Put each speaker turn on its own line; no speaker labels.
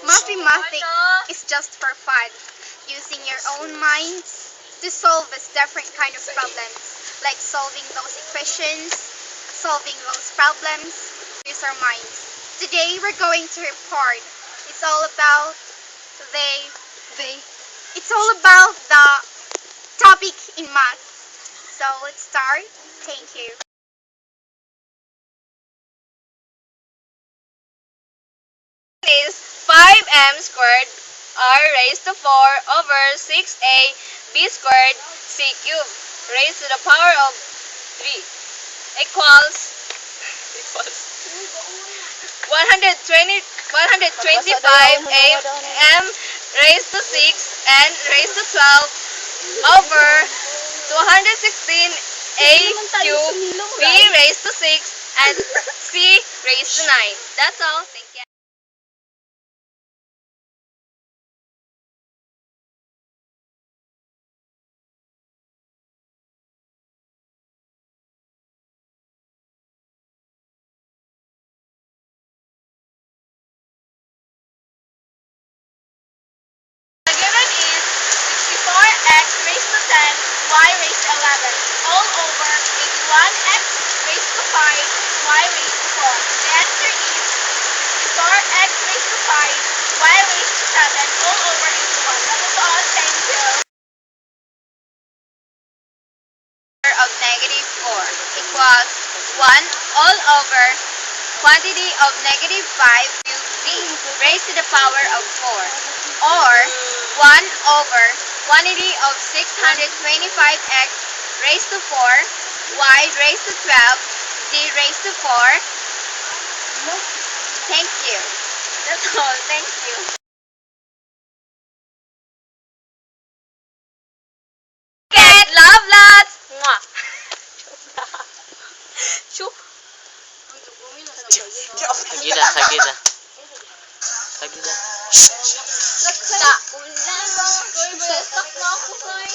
Mathematics is just for fun, using your own minds to solve this different kind of problems, like solving those equations, solving those problems. Use our minds. Today we're going to report. It's all about It's all about the topic in math. So let's start. Thank you.
Is 5m squared r raised to 4 over 6a b squared c cubed raised to the power of 3 equals 125 m raised to 6 and raised to 12 over 216 a cubed b raised to 6 and c raised to 9. That's all. Thank you. The given is 64x raised to 10, y raised to 11, all over 81x raised to 5, y raised to 4. The answer is 64x raised to 5, y raised to 7, all over 81. That was all. Thank you. Of negative 4 equals 1 all over quantity of negative 5 cubed b raised to the power of 4, or 1 over quantity of 625x raised to 4, y raised to 12, z raised to 4. Thank you. That's all. Thank you. Get love lots. Mwah.
Sagida.
Sa ulan. Koy, betak na ako, Koy.